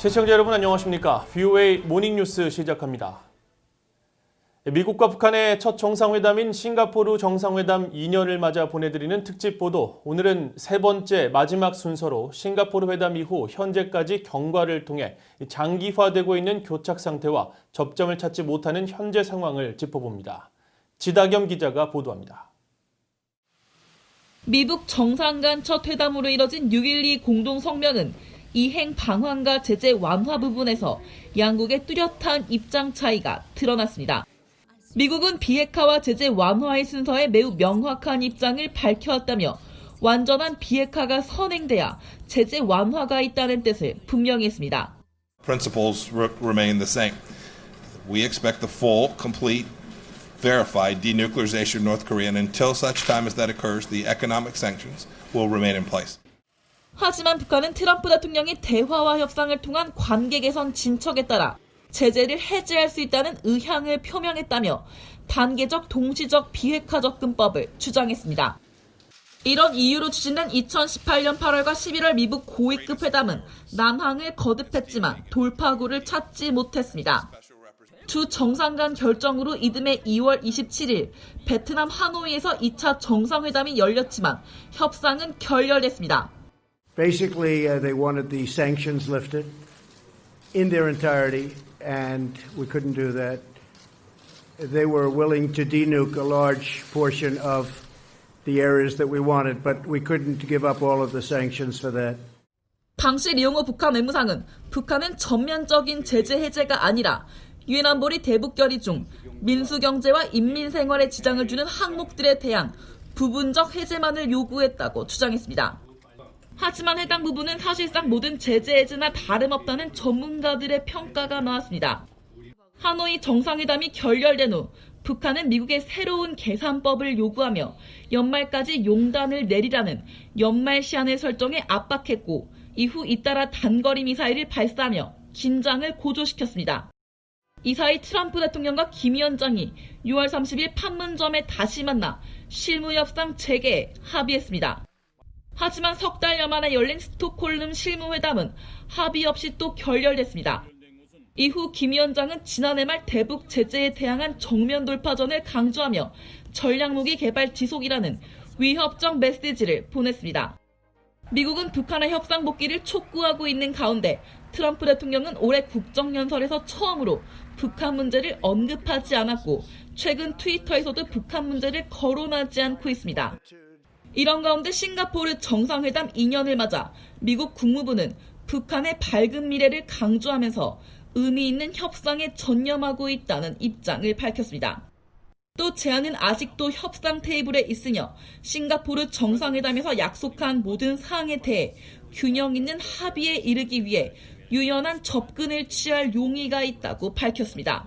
시청자 여러분 안녕하십니까? VOA 모닝뉴스 시작합니다. 미국과 북한의 첫 정상회담인 싱가포르 정상회담 2년을 맞아 보내드리는 특집 보도. 오늘은 세 번째 마지막 순서로 싱가포르 회담 이후 현재까지 경과를 통해 장기화되고 있는 교착 상태와 접점을 찾지 못하는 현재 상황을 짚어봅니다. 지다겸 기자가 보도합니다. 미북 정상 간 첫 회담으로 이뤄진 6.12 공동성명은 이행 방황과 제재 완화 부분에서 양국의 뚜렷한 입장 차이가 드러났습니다. 미국은 비핵화와 제재 완화의 순서에 매우 명확한 입장을 밝혀왔다며 완전한 비핵화가 선행돼야 제재 완화가 있다는 뜻을 분명히 했습니다. Principles remain the same. We expect the full, complete, verified denuclearization of North Korea, and until such time as that occurs, the economic sanctions will remain in place. 하지만 북한은 트럼프 대통령이 대화와 협상을 통한 관계 개선 진척에 따라 제재를 해제할 수 있다는 의향을 표명했다며 단계적 동시적 비핵화 접근법을 주장했습니다. 이런 이유로 추진된 2018년 8월과 11월 미북 고위급 회담은 난항을 거듭했지만 돌파구를 찾지 못했습니다. 두 정상 간 결정으로 이듬해 2월 27일 베트남 하노이에서 2차 정상회담이 열렸지만 협상은 결렬됐습니다. Basically, they wanted the sanctions lifted in their entirety, and we couldn't do that. They were willing to denuke a large portion of the areas that we wanted, but we couldn't give up all of the sanctions for that. 당시 리용호 북한 외무상은 북한은 전면적인 제재 해제가 아니라 유엔 안보리 대북 결의 중 민수 경제와 인민 생활에 지장을 주는 항목들에 대한 부분적 해제만을 요구했다고 주장했습니다. 하지만 해당 부분은 사실상 모든 제재 해제나 다름없다는 전문가들의 평가가 나왔습니다. 하노이 정상회담이 결렬된 후 북한은 미국의 새로운 계산법을 요구하며 연말까지 용단을 내리라는 연말 시한을 설정해 압박했고 이후 잇따라 단거리 미사일을 발사하며 긴장을 고조시켰습니다. 이 사이 트럼프 대통령과 김 위원장이 6월 30일 판문점에 다시 만나 실무협상 재개에 합의했습니다. 하지만 석 달여 만에 열린 스톡홀름 실무회담은 합의 없이 또 결렬됐습니다. 이후 김 위원장은 지난해 말 대북 제재에 대항한 정면 돌파전을 강조하며 전략무기 개발 지속이라는 위협적 메시지를 보냈습니다. 미국은 북한의 협상 복귀를 촉구하고 있는 가운데 트럼프 대통령은 올해 국정연설에서 처음으로 북한 문제를 언급하지 않았고 최근 트위터에서도 북한 문제를 거론하지 않고 있습니다. 이런 가운데 싱가포르 정상회담 2년을 맞아 미국 국무부는 북한의 밝은 미래를 강조하면서 의미 있는 협상에 전념하고 있다는 입장을 밝혔습니다. 또 제안은 아직도 협상 테이블에 있으며 싱가포르 정상회담에서 약속한 모든 사항에 대해 균형 있는 합의에 이르기 위해 유연한 접근을 취할 용의가 있다고 밝혔습니다.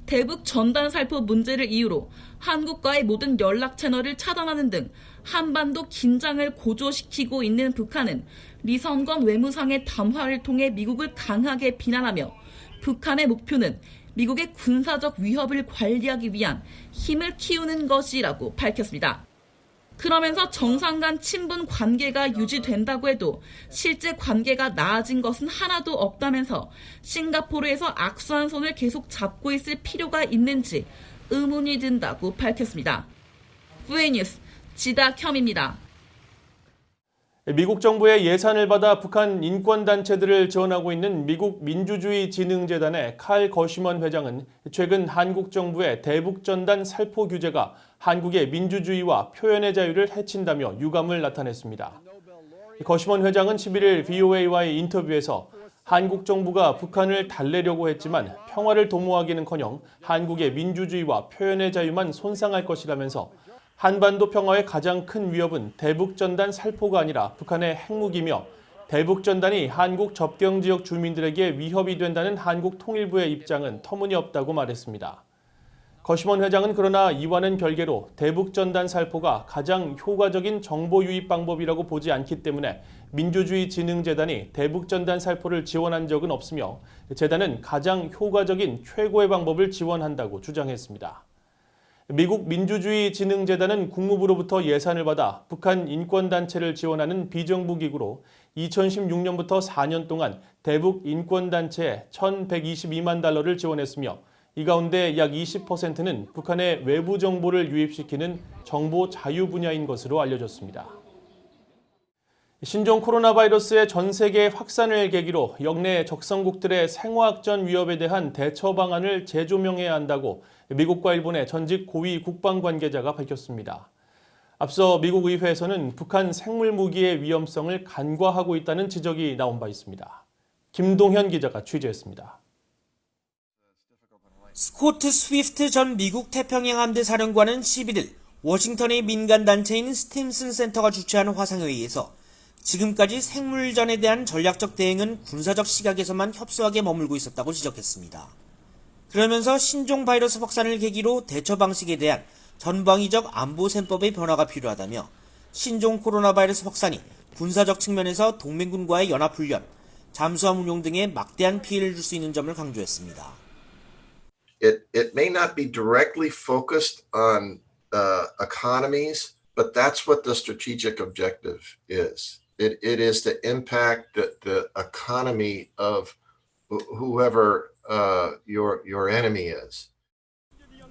대북 전단 살포 문제를 이유로 한국과의 모든 연락 채널을 차단하는 등 한반도 긴장을 고조시키고 있는 북한은 리선건 외무상의 담화를 통해 미국을 강하게 비난하며 북한의 목표는 미국의 군사적 위협을 관리하기 위한 힘을 키우는 것이라고 밝혔습니다. 그러면서 정상 간 친분 관계가 유지된다고 해도 실제 관계가 나아진 것은 하나도 없다면서 싱가포르에서 악수한 손을 계속 잡고 있을 필요가 있는지 의문이 든다고 밝혔습니다. VOA 뉴스 지다겸입니다. 미국 정부의 예산을 받아 북한 인권단체들을 지원하고 있는 미국 민주주의진흥재단의 칼 거시먼 회장은 최근 한국 정부의 대북전단 살포 규제가 한국의 민주주의와 표현의 자유를 해친다며 유감을 나타냈습니다. 거시먼 회장은 11일 VOA와의 인터뷰에서 한국 정부가 북한을 달래려고 했지만 평화를 도모하기는커녕 한국의 민주주의와 표현의 자유만 손상할 것이라면서 한반도 평화의 가장 큰 위협은 대북전단 살포가 아니라 북한의 핵무기며 대북전단이 한국 접경지역 주민들에게 위협이 된다는 한국 통일부의 입장은 터무니없다고 말했습니다. 거시먼 회장은 그러나 이와는 별개로 대북전단 살포가 가장 효과적인 정보 유입 방법이라고 보지 않기 때문에 민주주의진흥재단이 대북전단 살포를 지원한 적은 없으며 재단은 가장 효과적인 최고의 방법을 지원한다고 주장했습니다. 미국 민주주의진흥재단은 국무부로부터 예산을 받아 북한 인권단체를 지원하는 비정부 기구로 2016년부터 4년 동안 대북 인권단체에 1,122만 달러를 지원했으며 이 가운데 약 20%는 북한의 외부 정보를 유입시키는 정보 자유 분야인 것으로 알려졌습니다. 신종 코로나 바이러스의 전 세계 확산을 계기로 역내 적성국들의 생화학전 위협에 대한 대처 방안을 재조명해야 한다고 미국과 일본의 전직 고위 국방 관계자가 밝혔습니다. 앞서 미국 의회에서는 북한 생물 무기의 위험성을 간과하고 있다는 지적이 나온 바 있습니다. 김동현 기자가 취재했습니다. 스코트 스위프트 전 미국 태평양 함대 사령관은 11일 워싱턴의 민간단체인 스팀슨 센터가 주최한 화상회의에서 지금까지 생물전에 대한 전략적 대응은 군사적 시각에서만 협소하게 머물고 있었다고 지적했습니다. 그러면서 신종 바이러스 확산을 계기로 대처 방식에 대한 전방위적 안보 셈법의 변화가 필요하다며 신종 코로나 바이러스 확산이 군사적 측면에서 동맹군과의 연합훈련, 잠수함 운용 등에 막대한 피해를 줄 수 있는 점을 강조했습니다. It may not be directly focused on economies, but that's what the strategic objective is. It is to impact the economy of whoever your enemy is.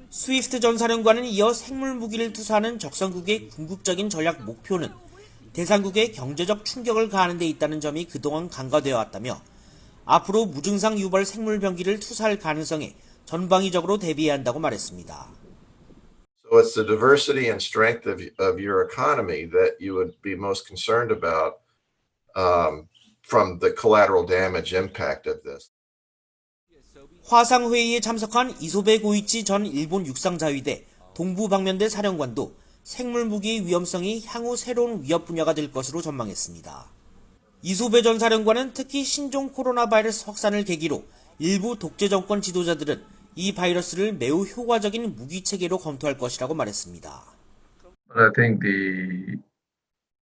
스위프트 전 사령관은 이어 생물 무기를 투사하는 적성국의 궁극적인 전략 목표는 대상국의 경제적 충격을 가하는 데 있다는 점이 그동안 간과되어 왔다며 앞으로 무증상 유발 생물 병기를 투사할 가능성에 전방위적으로 대비해야 한다고 말했습니다. So it's the diversity and strength of your economy that you would be most concerned about from the collateral damage impact of this. 화상회의에 참석한 이소베 고이치 전 일본 육상자위대 동부방면대 사령관도 생물무기의 위험성이 향후 새로운 위협 분야가 될 것으로 전망했습니다. 이소베 전 사령관은 특히 신종 코로나 바이러스 확산을 계기로 일부 독재 정권 지도자들은 이 바이러스를 매우 효과적인 무기체계로 검토할 것이라고 말했습니다. But I think the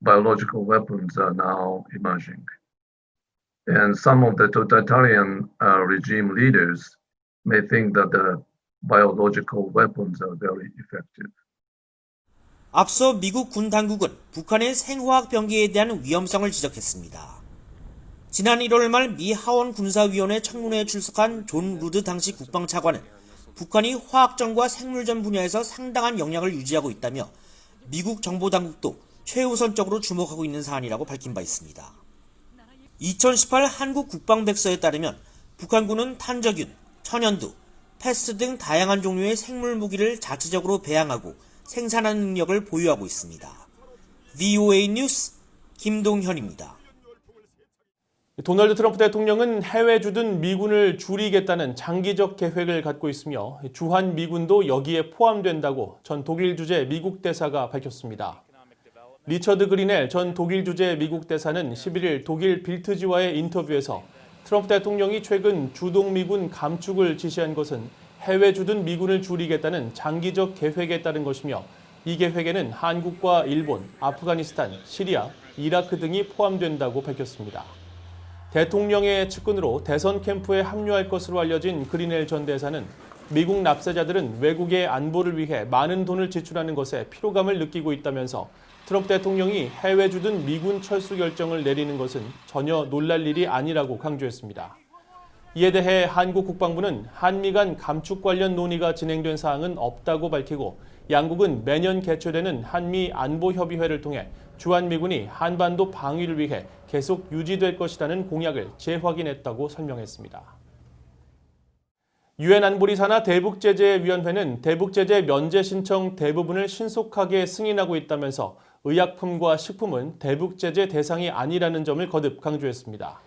biological weapons are now emerging. And some of the totalitarian regime leaders may think that the biological weapons are very effective. 앞서 미국 군 당국은 북한의 생화학 병기에 대한 위험성을 지적했습니다. 지난 1월 말 미 하원 군사위원회 청문회에 출석한 존 루드 당시 국방차관은 북한이 화학전과 생물전 분야에서 상당한 역량을 유지하고 있다며 미국 정보당국도 최우선적으로 주목하고 있는 사안이라고 밝힌 바 있습니다. 2018 한국 국방백서에 따르면 북한군은 탄저균, 천연두, 패스 등 다양한 종류의 생물 무기를 자체적으로 배양하고 생산하는 능력을 보유하고 있습니다. VOA 뉴스 김동현입니다. 도널드 트럼프 대통령은 해외 주둔 미군을 줄이겠다는 장기적 계획을 갖고 있으며 주한 미군도 여기에 포함된다고 전 독일 주재 미국 대사가 밝혔습니다. 리처드 그리넬 전 독일 주재 미국 대사는 11일 독일 빌트지와의 인터뷰에서 트럼프 대통령이 최근 주동 미군 감축을 지시한 것은 해외 주둔 미군을 줄이겠다는 장기적 계획에 따른 것이며 이 계획에는 한국과 일본, 아프가니스탄, 시리아, 이라크 등이 포함된다고 밝혔습니다. 대통령의 측근으로 대선 캠프에 합류할 것으로 알려진 그리넬 전 대사는 미국 납세자들은 외국의 안보를 위해 많은 돈을 지출하는 것에 피로감을 느끼고 있다면서 트럼프 대통령이 해외 주둔 미군 철수 결정을 내리는 것은 전혀 놀랄 일이 아니라고 강조했습니다. 이에 대해 한국 국방부는 한미 간 감축 관련 논의가 진행된 사항은 없다고 밝히고 양국은 매년 개최되는 한미 안보협의회를 통해 주한미군이 한반도 방위를 위해 계속 유지될 것이라는 공약을 재확인했다고 설명했습니다. 유엔 안보리산하 대북제재위원회는 대북제재 면제 신청 대부분을 신속하게 승인하고 있다면서 의약품과 식품은 대북제재 대상이 아니라는 점을 거듭 강조했습니다.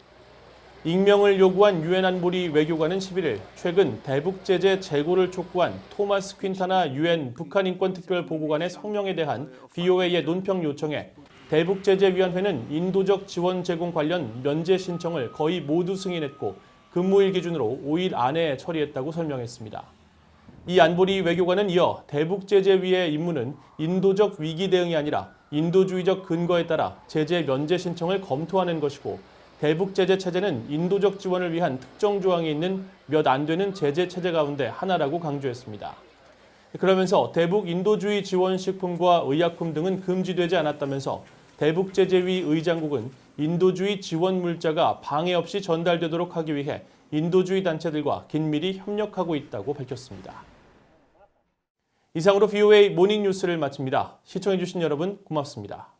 익명을 요구한 유엔 안보리 외교관은 11일 최근 대북제재 재고를 촉구한 토마스 퀸타나 유엔 북한인권특별보고관의 성명에 대한 VOA의 논평 요청에 대북제재위원회는 인도적 지원 제공 관련 면제 신청을 거의 모두 승인했고 근무일 기준으로 5일 안에 처리했다고 설명했습니다. 이 안보리 외교관은 이어 대북제재위의 임무는 인도적 위기 대응이 아니라 인도주의적 근거에 따라 제재 면제 신청을 검토하는 것이고 대북제재 체제는 인도적 지원을 위한 특정 조항이 있는 몇 안 되는 제재 체제 가운데 하나라고 강조했습니다. 그러면서 대북 인도주의 지원 식품과 의약품 등은 금지되지 않았다면서 대북제재위 의장국은 인도주의 지원 물자가 방해 없이 전달되도록 하기 위해 인도주의 단체들과 긴밀히 협력하고 있다고 밝혔습니다. 이상으로 VOA 모닝뉴스를 마칩니다. 시청해주신 여러분 고맙습니다.